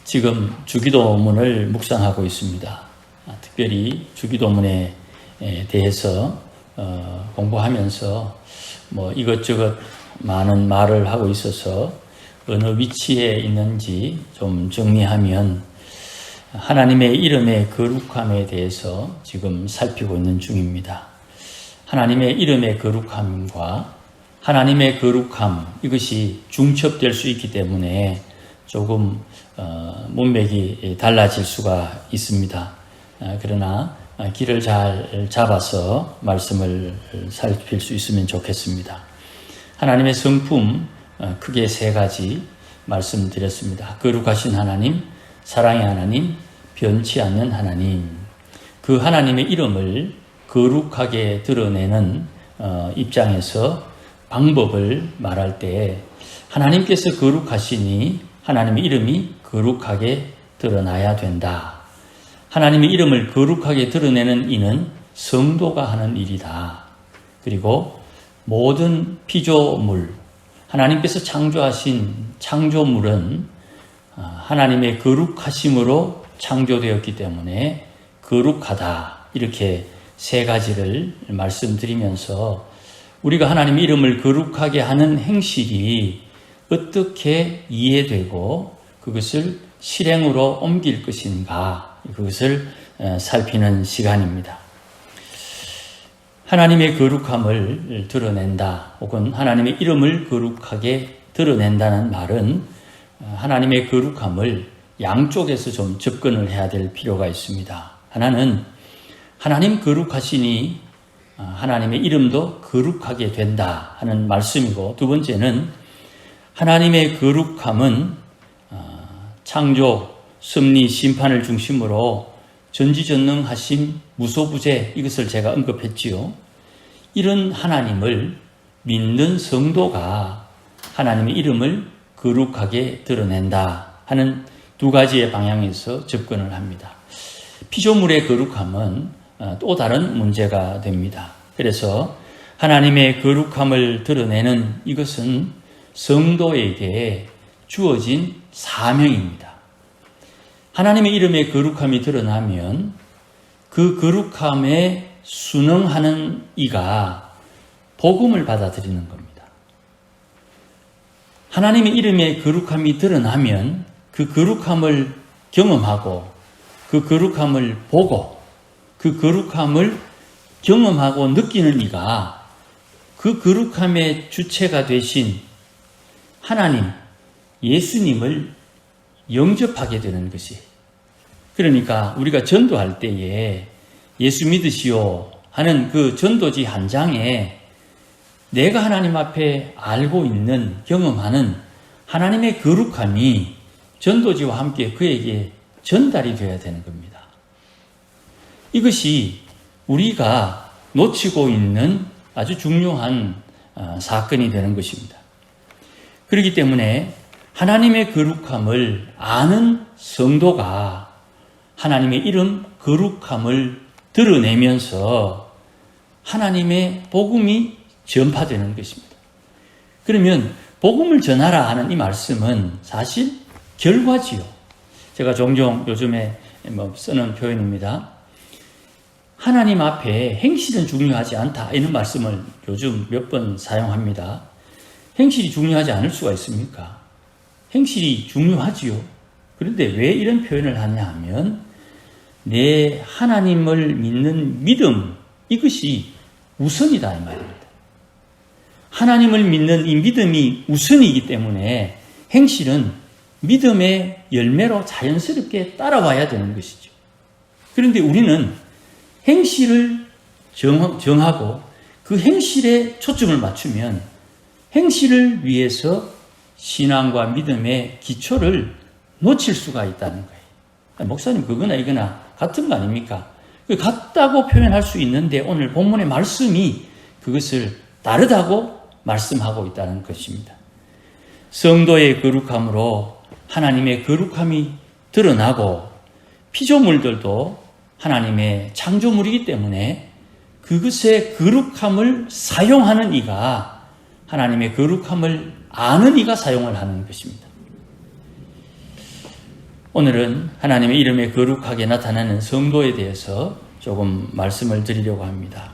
지금 주기도문을 묵상하고 있습니다. 특별히 주기도문에 대해서 공부하면서 이것저것 많은 말을 하고 있어서 어느 위치에 있는지 좀 정리하면 하나님의 이름의 거룩함에 대해서 지금 살피고 있는 중입니다. 하나님의 이름의 거룩함과 하나님의 거룩함, 이것이 중첩될 수 있기 때문에 조금 문맥이 달라질 수가 있습니다. 그러나 길을 잘 잡아서 말씀을 살필 수 있으면 좋겠습니다. 하나님의 성품 크게 세 가지 말씀드렸습니다. 거룩하신 하나님, 사랑의 하나님, 변치 않는 하나님. 그 하나님의 이름을 거룩하게 드러내는 입장에서 방법을 말할 때 하나님께서 거룩하시니 하나님의 이름이 거룩하게 드러나야 된다. 하나님의 이름을 거룩하게 드러내는 이는 성도가 하는 일이다. 그리고 모든 피조물, 하나님께서 창조하신 창조물은 하나님의 거룩하심으로 창조되었기 때문에 거룩하다. 이렇게 세 가지를 말씀드리면서 우리가 하나님의 이름을 거룩하게 하는 행실이 어떻게 이해되고 그것을 실행으로 옮길 것인가, 그것을 살피는 시간입니다. 하나님의 거룩함을 드러낸다, 혹은 하나님의 이름을 거룩하게 드러낸다는 말은 하나님의 거룩함을 양쪽에서 좀 접근을 해야 될 필요가 있습니다. 하나는 하나님 거룩하시니 하나님의 이름도 거룩하게 된다 하는 말씀이고, 두 번째는 하나님의 거룩함은 창조, 섭리, 심판을 중심으로 전지전능하심, 무소부재, 이것을 제가 언급했지요. 이런 하나님을 믿는 성도가 하나님의 이름을 거룩하게 드러낸다 하는 두 가지의 방향에서 접근을 합니다. 피조물의 거룩함은 또 다른 문제가 됩니다. 그래서 하나님의 거룩함을 드러내는 이것은 성도에게 주어진 사명입니다. 하나님의 이름의 거룩함이 드러나면 그 거룩함에 순응하는 이가 복음을 받아들이는 겁니다. 하나님의 이름의 거룩함이 드러나면 그 거룩함을 경험하고 그 거룩함을 보고 그 거룩함을 경험하고 느끼는 이가 그 거룩함의 주체가 되신 하나님, 예수님을 영접하게 되는 것이. 그러니까 우리가 전도할 때에 예수 믿으시오 하는 그 전도지 한 장에 내가 하나님 앞에 알고 있는, 경험하는 하나님의 거룩함이 전도지와 함께 그에게 전달이 되어야 되는 겁니다. 이것이 우리가 놓치고 있는 아주 중요한 사건이 되는 것입니다. 그렇기 때문에 하나님의 거룩함을 아는 성도가 하나님의 이름 거룩함을 드러내면서 하나님의 복음이 전파되는 것입니다. 그러면 복음을 전하라 하는 이 말씀은 사실 결과지요. 제가 종종 요즘에 쓰는 표현입니다. 하나님 앞에 행실은 중요하지 않다, 이런 말씀을 요즘 몇 번 사용합니다. 행실이 중요하지 않을 수가 있습니까? 행실이 중요하지요. 그런데 왜 이런 표현을 하냐 하면 내 하나님을 믿는 믿음, 이것이 우선이다 이 말입니다. 하나님을 믿는 이 믿음이 우선이기 때문에 행실은 믿음의 열매로 자연스럽게 따라와야 되는 것이죠. 그런데 우리는 행실을 정하고 그 행실에 초점을 맞추면 행실을 위해서 신앙과 믿음의 기초를 놓칠 수가 있다는 거예요. 목사님, 그거나 이거나 같은 거 아닙니까? 같다고 표현할 수 있는데 오늘 본문의 말씀이 그것을 다르다고 말씀하고 있다는 것입니다. 성도의 거룩함으로 하나님의 거룩함이 드러나고 피조물들도 하나님의 창조물이기 때문에 그것의 거룩함을 사용하는 이가 하나님의 거룩함을 아는 이가 사용을 하는 것입니다. 오늘은 하나님의 이름에 거룩하게 나타나는 성도에 대해서 조금 말씀을 드리려고 합니다.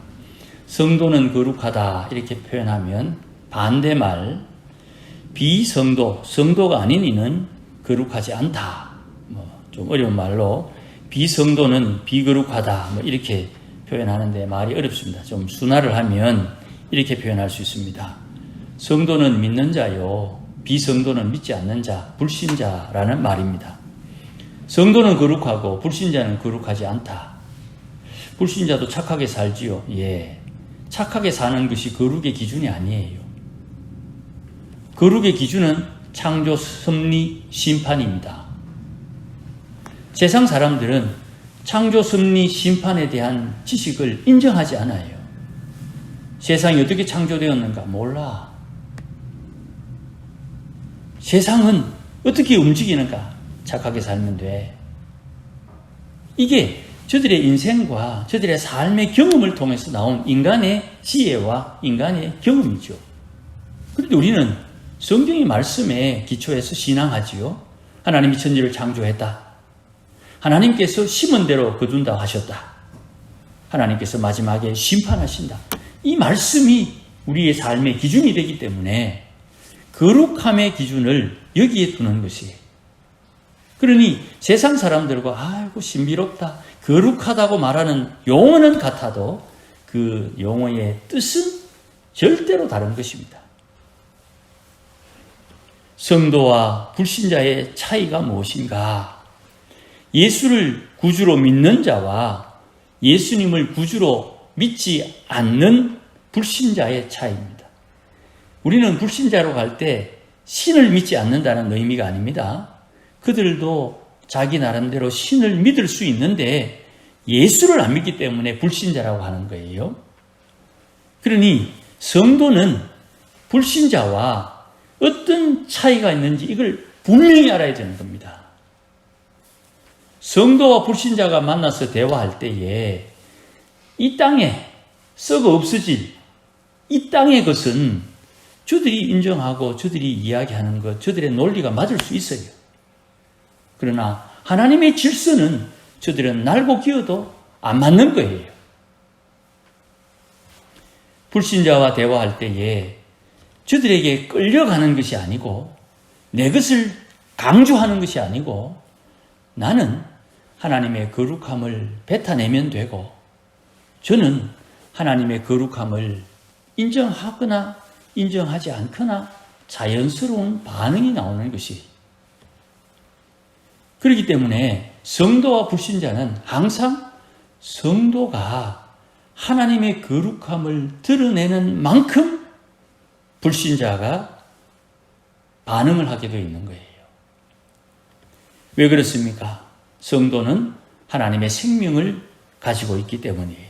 성도는 거룩하다 이렇게 표현하면 반대말 비성도, 성도가 아닌 이는 거룩하지 않다. 좀 어려운 말로 비성도는 비거룩하다 이렇게 표현하는데 말이 어렵습니다. 좀 순화를 하면 이렇게 표현할 수 있습니다. 성도는 믿는 자요, 비성도는 믿지 않는 자, 불신자라는 말입니다. 성도는 거룩하고 불신자는 거룩하지 않다. 불신자도 착하게 살지요. 예, 착하게 사는 것이 거룩의 기준이 아니에요. 거룩의 기준은 창조, 섭리, 심판입니다. 세상 사람들은 창조, 섭리, 심판에 대한 지식을 인정하지 않아요. 세상이 어떻게 창조되었는가 몰라. 세상은 어떻게 움직이는가 착하게 살면 돼. 이게 저들의 인생과 저들의 삶의 경험을 통해서 나온 인간의 지혜와 인간의 경험이죠. 그런데 우리는 성경의 말씀에 기초해서 신앙하지요. 하나님이 천지를 창조했다. 하나님께서 심은 대로 거둔다 하셨다. 하나님께서 마지막에 심판하신다. 이 말씀이 우리의 삶의 기준이 되기 때문에 거룩함의 기준을 여기에 두는 것이에요. 그러니 세상 사람들과 아이고 신비롭다, 거룩하다고 말하는 용어는 같아도 그 용어의 뜻은 절대로 다른 것입니다. 성도와 불신자의 차이가 무엇인가? 예수를 구주로 믿는 자와 예수님을 구주로 믿지 않는 불신자의 차이입니다. 우리는 불신자로 갈 때 신을 믿지 않는다는 의미가 아닙니다. 그들도 자기 나름대로 신을 믿을 수 있는데 예수를 안 믿기 때문에 불신자라고 하는 거예요. 그러니 성도는 불신자와 어떤 차이가 있는지 이걸 분명히 알아야 되는 겁니다. 성도와 불신자가 만나서 대화할 때에 이 땅에 썩어 없어질 이 땅의 것은 저들이 인정하고 저들이 이야기하는 것, 저들의 논리가 맞을 수 있어요. 그러나 하나님의 질서는 저들은 날고 기어도 안 맞는 거예요. 불신자와 대화할 때에 저들에게 끌려가는 것이 아니고 내 것을 강조하는 것이 아니고 나는 하나님의 거룩함을 뱉어내면 되고 저는 하나님의 거룩함을 인정하거나 인정하지 않거나 자연스러운 반응이 나오는 것이 그렇기 때문에 성도와 불신자는 항상 성도가 하나님의 거룩함을 드러내는 만큼 불신자가 반응을 하게 되어 있는 거예요. 왜 그렇습니까? 성도는 하나님의 생명을 가지고 있기 때문이에요.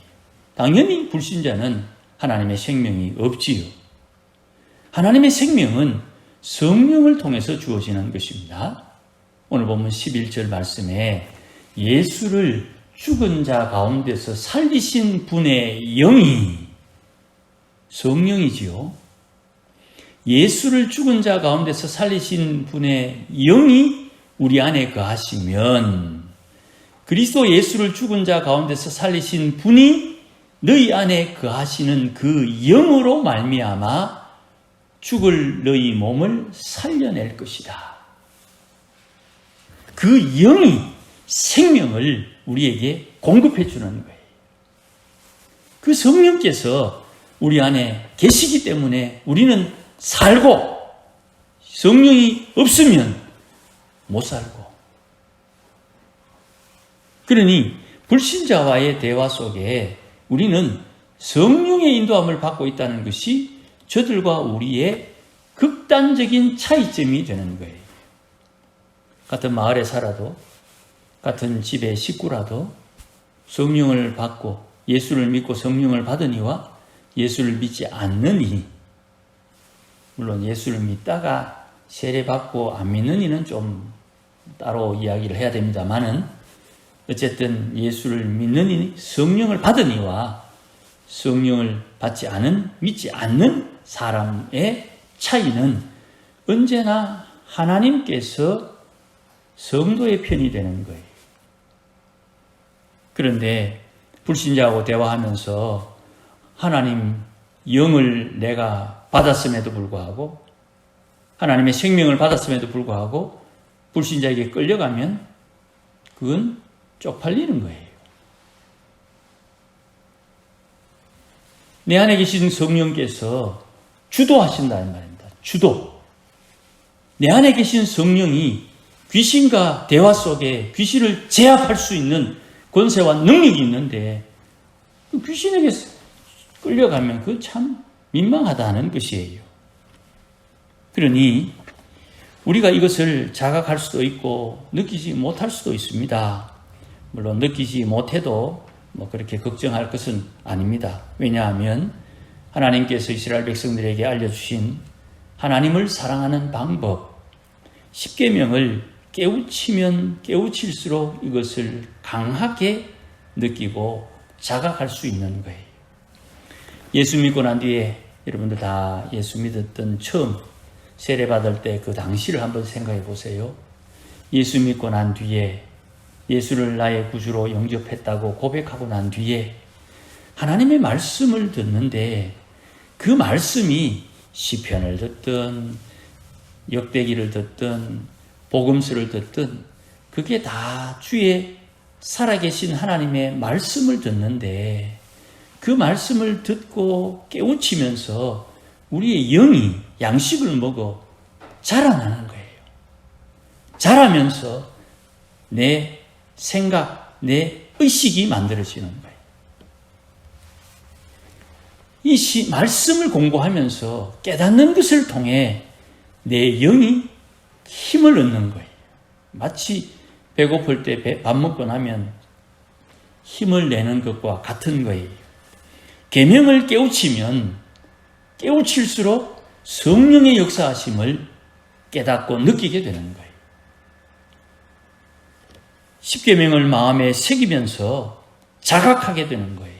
당연히 불신자는 하나님의 생명이 없지요. 하나님의 생명은 성령을 통해서 주어지는 것입니다. 오늘 보면 11절 말씀에 예수를 죽은 자 가운데서 살리신 분의 영이 성령이지요. 예수를 죽은 자 가운데서 살리신 분의 영이 우리 안에 거하시면 그리스도 예수를 죽은 자 가운데서 살리신 분이 너희 안에 거하시는 그 영으로 말미암아 죽을 너희 몸을 살려낼 것이다. 그 영이 생명을 우리에게 공급해 주는 거예요. 그 성령께서 우리 안에 계시기 때문에 우리는 살고 성령이 없으면 못 살고 그러니 불신자와의 대화 속에 우리는 성령의 인도함을 받고 있다는 것이 저들과 우리의 극단적인 차이점이 되는 거예요. 같은 마을에 살아도 같은 집의 식구라도 성령을 받고 예수를 믿고 성령을 받은 이와 예수를 믿지 않는 이 물론 예수를 믿다가 세례받고 안 믿는 이는 좀 따로 이야기를 해야 됩니다만은 어쨌든 예수를 믿는 이 성령을 받은 이와 성령을 받지 않은 믿지 않는 사람의 차이는 언제나 하나님께서 성도의 편이 되는 거예요. 그런데 불신자하고 대화하면서 하나님 영을 내가 받았음에도 불구하고, 하나님의 생명을 받았음에도 불구하고 불신자에게 끌려가면 그건 쪽팔리는 거예요. 내 안에 계신 성령께서 주도하신다는 말입니다. 주도. 내 안에 계신 성령이 귀신과 대화 속에 귀신을 제압할 수 있는 권세와 능력이 있는데 그 귀신에게 끌려가면 그 참 민망하다는 것이에요. 그러니 우리가 이것을 자각할 수도 있고 느끼지 못할 수도 있습니다. 물론 느끼지 못해도 그렇게 걱정할 것은 아닙니다. 왜냐하면 하나님께서 이스라엘 백성들에게 알려주신 하나님을 사랑하는 방법, 십계명을 깨우치면 깨우칠수록 이것을 강하게 느끼고 자각할 수 있는 거예요. 예수 믿고 난 뒤에 여러분들 다 예수 믿었던 처음 세례받을 때 그 당시를 한번 생각해 보세요. 예수 믿고 난 뒤에 예수를 나의 구주로 영접했다고 고백하고 난 뒤에 하나님의 말씀을 듣는데 그 말씀이 시편을 듣든 역대기를 듣든 복음서를 듣든 그게 다 주의 살아계신 하나님의 말씀을 듣는데 그 말씀을 듣고 깨우치면서 우리의 영이 양식을 먹어 자라나는 거예요. 자라면서 내 생각, 내 의식이 만들어지는 거예요. 이 말씀을 공부하면서 깨닫는 것을 통해 내 영이 힘을 얻는 거예요. 마치 배고플 때 밥 먹고 나면 힘을 내는 것과 같은 거예요. 계명을 깨우치면 깨우칠수록 성령의 역사하심을 깨닫고 느끼게 되는 거예요. 십계명을 마음에 새기면서 자각하게 되는 거예요.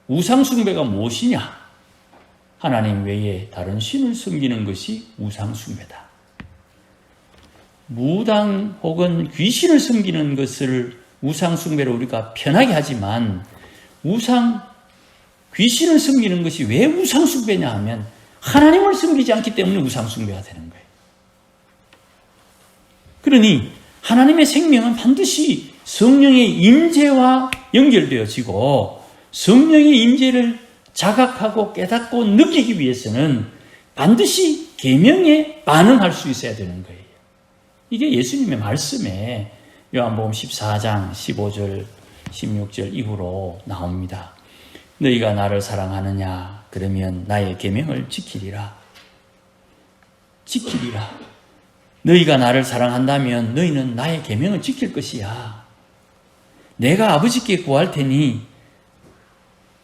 우상숭배가 무엇이냐? 하나님 외에 다른 신을 섬기는 것이 우상숭배다. 무당 혹은 귀신을 섬기는 것을 우상숭배로 우리가 편하게 하지만 귀신을 섬기는 것이 왜 우상숭배냐 하면 하나님을 섬기지 않기 때문에 우상숭배가 되는 거예요. 그러니 하나님의 생명은 반드시 성령의 임재와 연결되어지고 성령의 임재를 자각하고 깨닫고 느끼기 위해서는 반드시 계명에 반응할 수 있어야 되는 거예요. 이게 예수님의 말씀에 요한복음 14장 15절 16절 이후로 나옵니다. 너희가 나를 사랑하느냐? 그러면 나의 계명을 지키리라. 지키리라. 너희가 나를 사랑한다면 너희는 나의 계명을 지킬 것이야. 내가 아버지께 구할 테니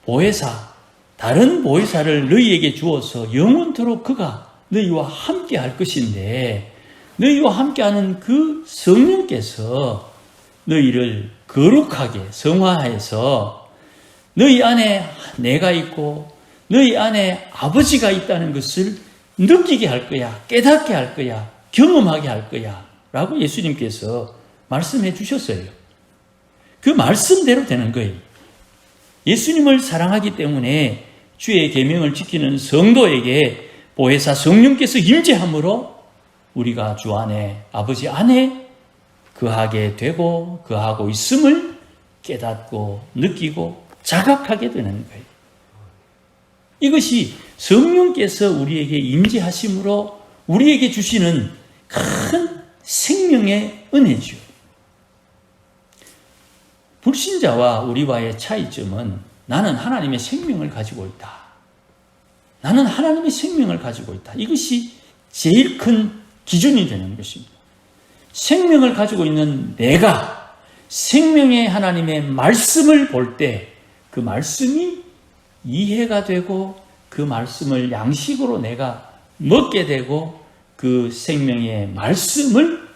보혜사, 다른 보혜사를 너희에게 주어서 영원토록 그가 너희와 함께 할 것인데 너희와 함께하는 그 성령께서 너희를 거룩하게 성화해서 너희 안에 내가 있고 너희 안에 아버지가 있다는 것을 느끼게 할 거야. 깨닫게 할 거야. 경험하게 할 거야. 라고 예수님께서 말씀해 주셨어요. 그 말씀대로 되는 거예요. 예수님을 사랑하기 때문에 주의 계명을 지키는 성도에게 보혜사 성령께서 임재함으로 우리가 주 안에 아버지 안에 거하게 되고 거하고 있음을 깨닫고 느끼고 자각하게 되는 거예요. 이것이 성령께서 우리에게 임재하심으로 우리에게 주시는 큰 생명의 은혜죠. 불신자와 우리와의 차이점은 나는 하나님의 생명을 가지고 있다. 나는 하나님의 생명을 가지고 있다. 이것이 제일 큰 기준이 되는 것입니다. 생명을 가지고 있는 내가 생명의 하나님의 말씀을 볼 때 그 말씀이 이해가 되고 그 말씀을 양식으로 내가 먹게 되고 그 생명의 말씀을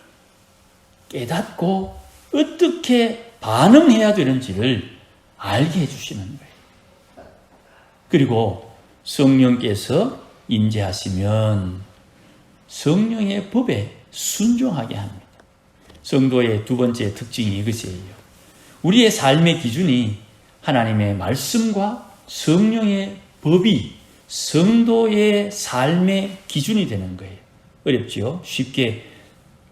깨닫고 어떻게 반응해야 되는지를 알게 해주시는 거예요. 그리고 성령께서 임재하시면 성령의 법에 순종하게 합니다. 성도의 두 번째 특징이 이것이에요. 우리의 삶의 기준이 하나님의 말씀과 성령의 법이 성도의 삶의 기준이 되는 거예요. 어렵죠? 쉽게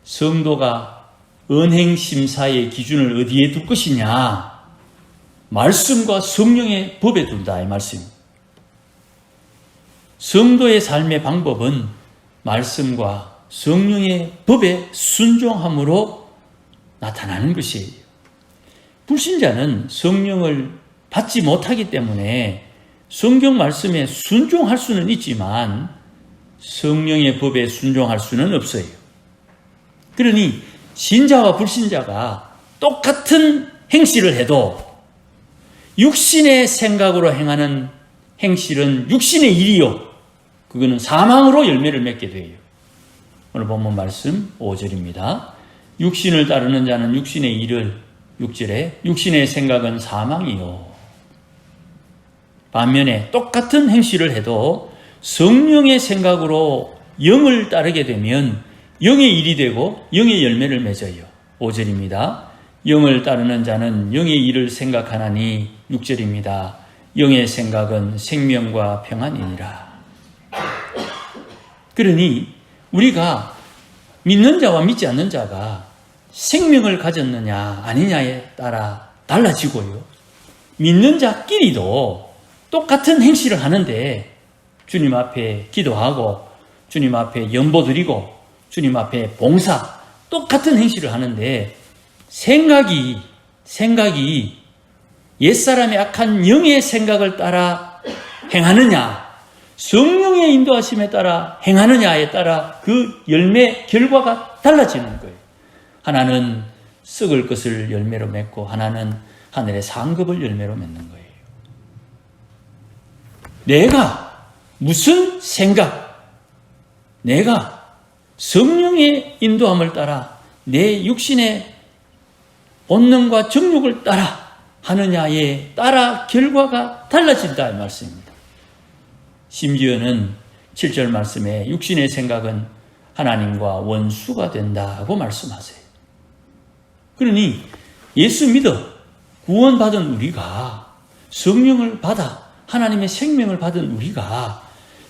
성도가 언행심사의 기준을 어디에 둘 것이냐? 말씀과 성령의 법에 둔다, 이 말씀입니다. 성도의 삶의 방법은 말씀과 성령의 법에 순종함으로 나타나는 것이에요. 불신자는 성령을 받지 못하기 때문에 성경 말씀에 순종할 수는 있지만 성령의 법에 순종할 수는 없어요. 그러니 신자와 불신자가 똑같은 행실을 해도 육신의 생각으로 행하는 행실은 육신의 일이요, 그거는 사망으로 열매를 맺게 돼요. 오늘 본문 말씀 5절입니다. 육신을 따르는 자는 육신의 일을, 6절에 육신의 생각은 사망이요. 반면에 똑같은 행실을 해도 성령의 생각으로 영을 따르게 되면 영의 일이 되고 영의 열매를 맺어요. 5절입니다. 영을 따르는 자는 영의 일을 생각하나니, 6절입니다. 영의 생각은 생명과 평안이니라. 그러니 우리가 믿는 자와 믿지 않는 자가 생명을 가졌느냐 아니냐에 따라 달라지고요. 믿는 자끼리도 똑같은 행실을 하는데 주님 앞에 기도하고 주님 앞에 연보드리고 주님 앞에 봉사, 똑같은 행실을 하는데 생각이 옛사람의 악한 영의 생각을 따라 행하느냐, 성령의 인도하심에 따라 행하느냐에 따라 그 열매 결과가 달라지는 거예요. 하나는 썩을 것을 열매로 맺고 하나는 하늘의 상급을 열매로 맺는 거예요. 내가 무슨 생각, 내가 성령의 인도함을 따라 내 육신의 본능과 정욕을 따라 하느냐에 따라 결과가 달라진다, 이 말씀입니다. 심지어는 7절 말씀에 육신의 생각은 하나님과 원수가 된다고 말씀하세요. 그러니 예수 믿어 구원받은 우리가, 성령을 받아 하나님의 생명을 받은 우리가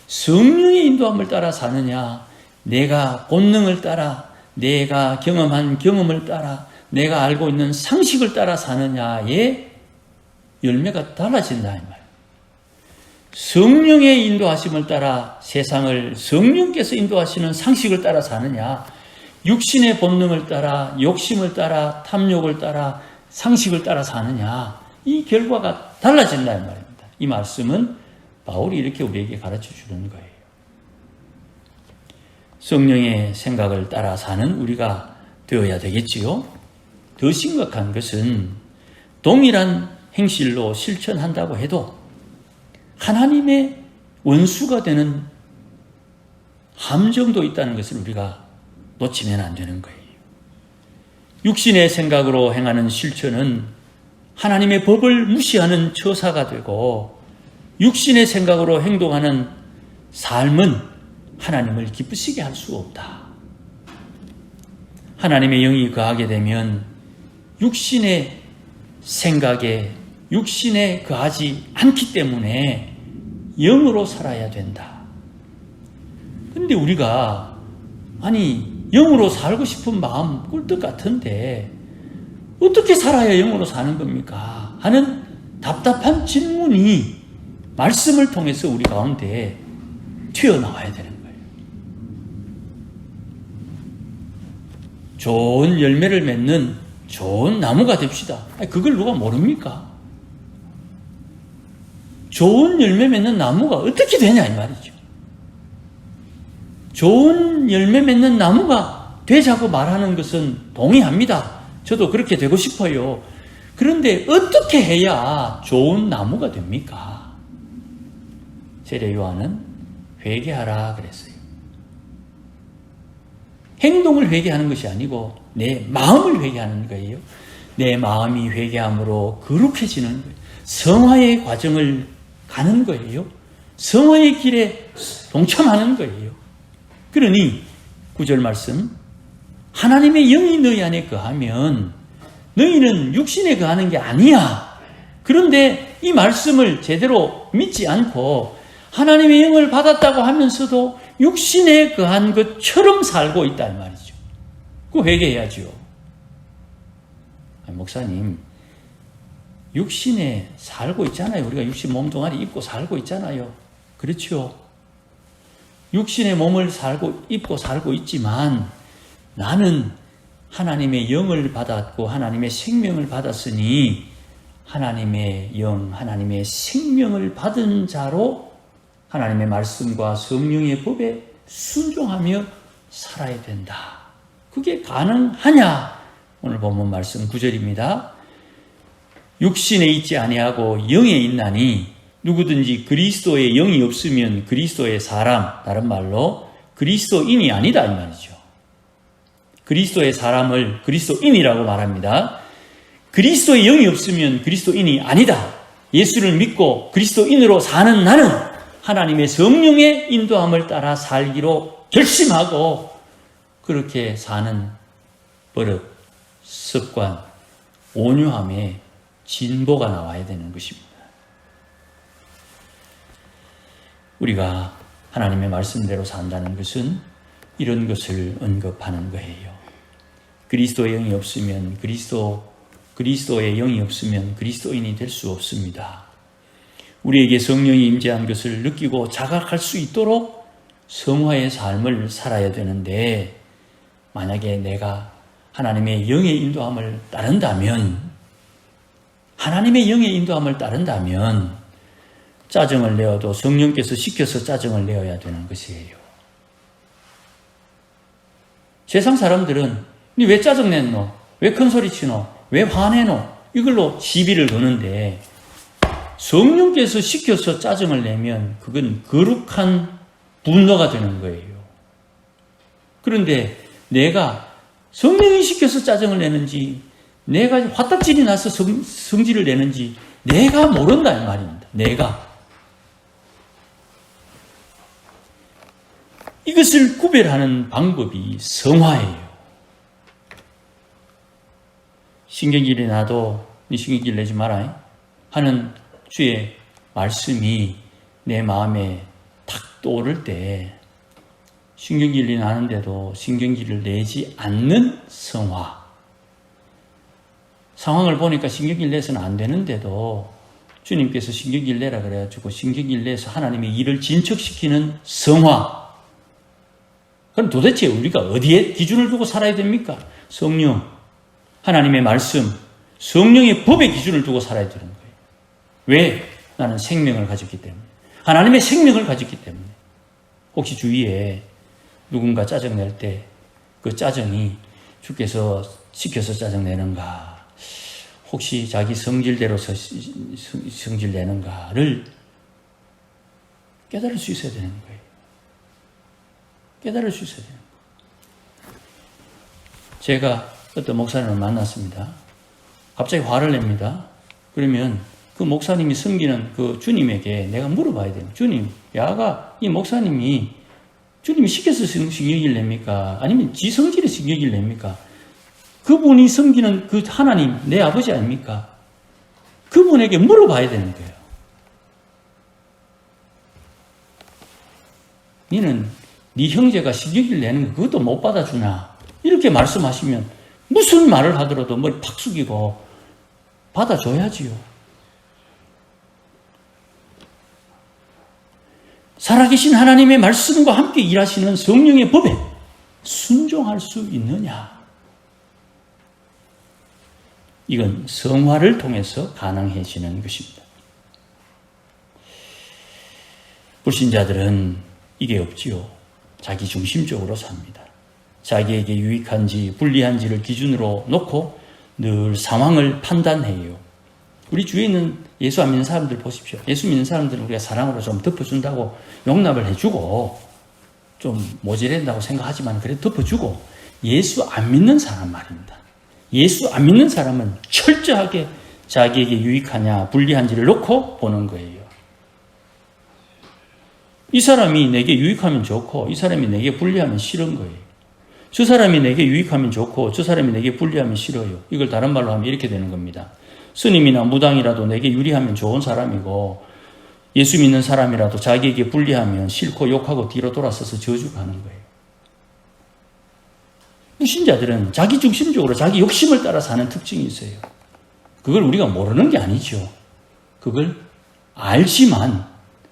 성령의 인도함을 따라 사느냐, 내가 본능을 따라, 내가 경험한 경험을 따라, 내가 알고 있는 상식을 따라 사느냐의 열매가 달라진다, 이 말. 성령의 인도하심을 따라 세상을 성령께서 인도하시는 상식을 따라 사느냐, 육신의 본능을 따라, 욕심을 따라, 탐욕을 따라, 상식을 따라 사느냐, 이 결과가 달라진다, 이 말입니다. 이 말씀은 바울이 이렇게 우리에게 가르쳐 주는 거예요. 성령의 생각을 따라 사는 우리가 되어야 되겠지요. 더 심각한 것은 동일한 행실로 실천한다고 해도 하나님의 원수가 되는 함정도 있다는 것을 우리가 놓치면 안 되는 거예요. 육신의 생각으로 행하는 실천은 하나님의 법을 무시하는 처사가 되고, 육신의 생각으로 행동하는 삶은 하나님을 기쁘시게 할 수 없다. 하나님의 영이 거하게 되면 육신의 생각에, 육신에 거하지 않기 때문에 영으로 살아야 된다. 그런데 우리가 영으로 살고 싶은 마음 꿀떡 같은데 어떻게 살아야 영으로 사는 겁니까? 하는 답답한 질문이 말씀을 통해서 우리 가운데 튀어나와야 되는 거예요. 좋은 열매를 맺는 좋은 나무가 됩시다. 그걸 누가 모릅니까? 좋은 열매 맺는 나무가 어떻게 되냐, 이 말이죠. 좋은 열매 맺는 나무가 되자고 말하는 것은 동의합니다. 저도 그렇게 되고 싶어요. 그런데 어떻게 해야 좋은 나무가 됩니까? 세례 요한은 회개하라 그랬어요. 행동을 회개하는 것이 아니고 내 마음을 회개하는 거예요. 내 마음이 회개함으로 거룩해지는 거예요. 성화의 과정을 가는 거예요. 성화의 길에 동참하는 거예요. 그러니 9절 말씀, 하나님의 영이 너희 안에 거하면 너희는 육신에 거하는 게 아니야. 그런데 이 말씀을 제대로 믿지 않고 하나님의 영을 받았다고 하면서도 육신에 거한 것처럼 살고 있다 이 말이죠. 그거 회개해야죠. 목사님, 육신에 살고 있잖아요. 우리가 육신 몸뚱아리 입고 살고 있잖아요. 그렇죠. 육신의 몸을 입고 살고 있지만 나는 하나님의 영을 받았고 하나님의 생명을 받았으니 하나님의 영, 하나님의 생명을 받은 자로 하나님의 말씀과 성령의 법에 순종하며 살아야 된다. 그게 가능하냐? 오늘 본문 말씀 9절입니다. 육신에 있지 아니하고 영에 있나니 누구든지 그리스도의 영이 없으면 그리스도의 사람, 다른 말로 그리스도인이 아니다 이 말이죠. 그리스도의 사람을 그리스도인이라고 말합니다. 그리스도의 영이 없으면 그리스도인이 아니다. 예수를 믿고 그리스도인으로 사는 나는 하나님의 성령의 인도함을 따라 살기로 결심하고 그렇게 사는 버릇, 습관, 온유함에 진보가 나와야 되는 것입니다. 우리가 하나님의 말씀대로 산다는 것은 이런 것을 언급하는 거예요. 그리스도의 영이 없으면 그리스도의 영이 없으면 그리스도인이 될 수 없습니다. 우리에게 성령이 임재한 것을 느끼고 자각할 수 있도록 성화의 삶을 살아야 되는데 만약에 내가 하나님의 영의 인도함을 따른다면 짜증을 내어도 성령께서 시켜서 짜증을 내어야 되는 것이에요. 세상 사람들은 니 왜 짜증냈노? 왜 큰소리 치노? 왜 화내노? 이걸로 시비를 거는데 성령께서 시켜서 짜증을 내면 그건 거룩한 분노가 되는 거예요. 그런데 내가 성령이 시켜서 짜증을 내는지 내가 화딱질이 나서 성질을 내는지 내가 모른다 이 말입니다. 내가. 이것을 구별하는 방법이 성화예요. 신경질이 나도 네 신경질 내지 마라 하는 주의 말씀이 내 마음에 탁 떠오를 때 신경질이 나는데도 신경질을 내지 않는 성화. 상황을 보니까 신경질 내서는 안 되는데도 주님께서 신경질 내라 그래가지고 신경질 내서 하나님의 일을 진척시키는 성화. 그럼 도대체 우리가 어디에 기준을 두고 살아야 됩니까? 성령, 하나님의 말씀, 성령의 법의 기준을 두고 살아야 되는 거예요. 왜? 나는 생명을 가졌기 때문에. 하나님의 생명을 가졌기 때문에. 혹시 주위에 누군가 짜증낼 때 그 짜증이 주께서 시켜서 짜증내는가? 혹시 자기 성질대로 성질내는가를 깨달을 수 있어야 되는 거예요. 깨달을 수 있어야 돼요. 제가 어떤 목사님을 만났습니다. 갑자기 화를 냅니다. 그러면 그 목사님이 섬기는 그 주님에게 내가 물어봐야 돼요. 주님, 야가 이 목사님이 주님이 시켜서 신경질 냅니까? 아니면 지 성질에 신경질 냅니까? 그분이 섬기는 그 하나님, 내 아버지 아닙니까? 그분에게 물어봐야 되는 거예요. 너는 네 형제가 신경질 내는 거 그것도 못 받아주나? 이렇게 말씀하시면 무슨 말을 하더라도 머리 팍 숙이고 받아줘야지요. 살아계신 하나님의 말씀과 함께 일하시는 성령의 법에 순종할 수 있느냐? 이건 성화를 통해서 가능해지는 것입니다. 불신자들은 이게 없지요. 자기 중심적으로 삽니다. 자기에게 유익한지 불리한지를 기준으로 놓고 늘 상황을 판단해요. 우리 주위에 있는 예수 안 믿는 사람들 보십시오. 예수 믿는 사람들은 우리가 사랑으로 좀 덮어준다고 용납을 해주고 좀 모자란다고 생각하지만 그래도 덮어주고 예수 안 믿는 사람 말입니다. 예수 안 믿는 사람은 철저하게 자기에게 유익하냐 불리한지를 놓고 보는 거예요. 이 사람이 내게 유익하면 좋고 이 사람이 내게 불리하면 싫은 거예요. 저 사람이 내게 유익하면 좋고 저 사람이 내게 불리하면 싫어요. 이걸 다른 말로 하면 이렇게 되는 겁니다. 스님이나 무당이라도 내게 유리하면 좋은 사람이고 예수 믿는 사람이라도 자기에게 불리하면 싫고 욕하고 뒤로 돌아서서 저주하는 거예요. 불신자들은 자기 중심적으로 자기 욕심을 따라 사는 특징이 있어요. 그걸 우리가 모르는 게 아니죠. 그걸 알지만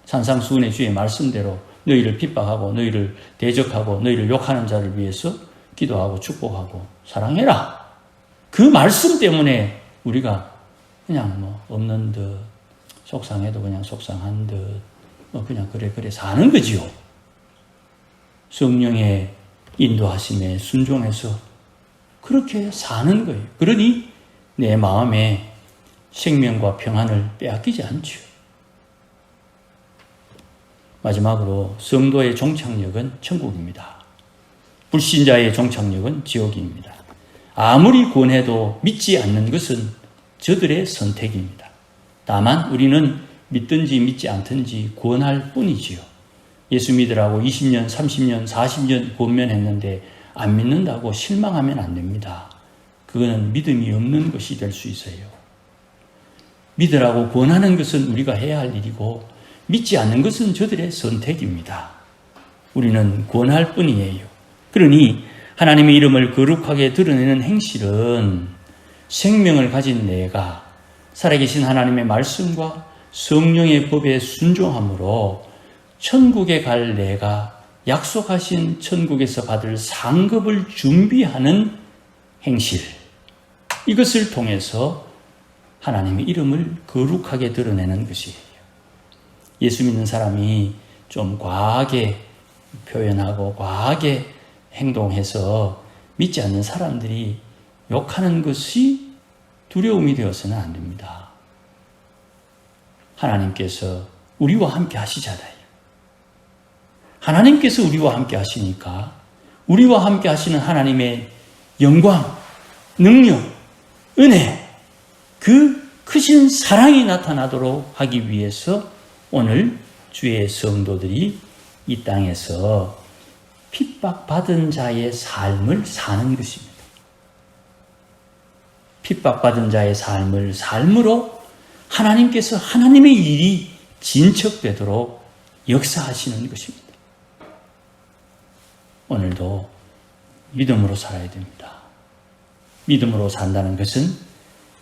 산상수훈의 주의 말씀대로 너희를 핍박하고 너희를 대적하고 너희를 욕하는 자를 위해서 기도하고 축복하고 사랑해라. 그 말씀 때문에 우리가 그냥 없는 듯 속상해도 그냥 속상한 듯 그냥 그래 사는 거지요. 성령의 인도하심에 순종해서 그렇게 사는 거예요. 그러니 내 마음에 생명과 평안을 빼앗기지 않죠. 마지막으로 성도의 종착역은 천국입니다. 불신자의 종착역은 지옥입니다. 아무리 권해도 믿지 않는 것은 저들의 선택입니다. 다만 우리는 믿든지 믿지 않든지 권할 뿐이지요. 예수 믿으라고 20년, 30년, 40년 권면했는데 안 믿는다고 실망하면 안 됩니다. 그거는 믿음이 없는 것이 될 수 있어요. 믿으라고 권하는 것은 우리가 해야 할 일이고 믿지 않는 것은 저들의 선택입니다. 우리는 권할 뿐이에요. 그러니 하나님의 이름을 거룩하게 드러내는 행실은 생명을 가진 내가 살아계신 하나님의 말씀과 성령의 법에 순종함으로 천국에 갈 내가 약속하신 천국에서 받을 상급을 준비하는 행실, 이것을 통해서 하나님의 이름을 거룩하게 드러내는 것이에요. 예수 믿는 사람이 좀 과하게 표현하고 과하게 행동해서 믿지 않는 사람들이 욕하는 것이 두려움이 되어서는 안 됩니다. 하나님께서 우리와 함께 하시잖아요. 하나님께서 우리와 함께 하시니까 우리와 함께 하시는 하나님의 영광, 능력, 은혜, 그 크신 사랑이 나타나도록 하기 위해서 오늘 주의 성도들이 이 땅에서 핍박받은 자의 삶을 사는 것입니다. 핍박받은 자의 삶을 삶으로 하나님께서 하나님의 일이 진척되도록 역사하시는 것입니다. 오늘도 믿음으로 살아야 됩니다. 믿음으로 산다는 것은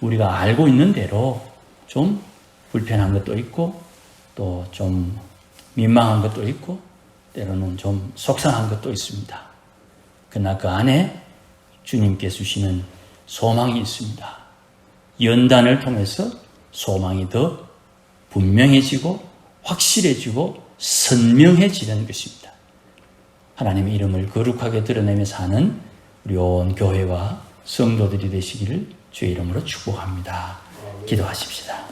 우리가 알고 있는 대로 좀 불편한 것도 있고 또 좀 민망한 것도 있고 때로는 좀 속상한 것도 있습니다. 그러나 그 안에 주님께서 주시는 소망이 있습니다. 연단을 통해서 소망이 더 분명해지고 확실해지고 선명해지는 것입니다. 하나님의 이름을 거룩하게 드러내며 사는 우리 온 교회와 성도들이 되시기를 주의 이름으로 축복합니다. 기도하십시다.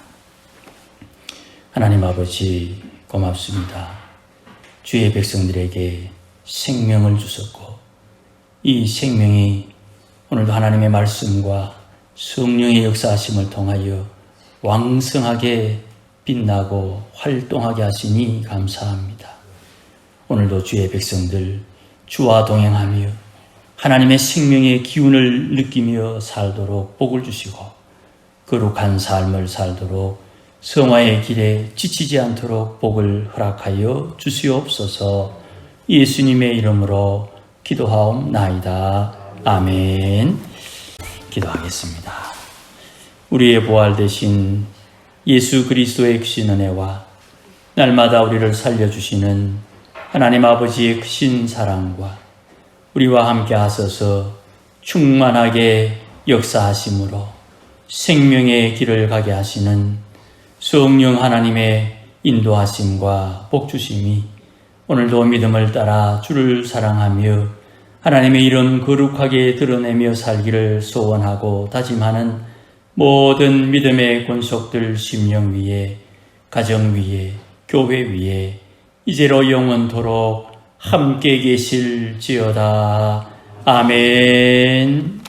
하나님 아버지 고맙습니다. 주의 백성들에게 생명을 주셨고 이 생명이 오늘도 하나님의 말씀과 성령의 역사하심을 통하여 왕성하게 빛나고 활동하게 하시니 감사합니다. 오늘도 주의 백성들 주와 동행하며 하나님의 생명의 기운을 느끼며 살도록 복을 주시고 거룩한 삶을 살도록 성화의 길에 지치지 않도록 복을 허락하여 주시옵소서. 예수님의 이름으로 기도하옵나이다. 아멘. 기도하겠습니다. 우리의 보활 되신 예수 그리스도의 크신 은혜와 날마다 우리를 살려주시는 하나님 아버지의 크신 사랑과 우리와 함께 하셔서 충만하게 역사하심으로 생명의 길을 가게 하시는 성령 하나님의 인도하심과 복주심이 오늘도 믿음을 따라 주를 사랑하며 하나님의 이름 거룩하게 드러내며 살기를 소원하고 다짐하는 모든 믿음의 권속들 심령 위에, 가정 위에, 교회 위에 이제로 영원토록 함께 계실지어다. 아멘.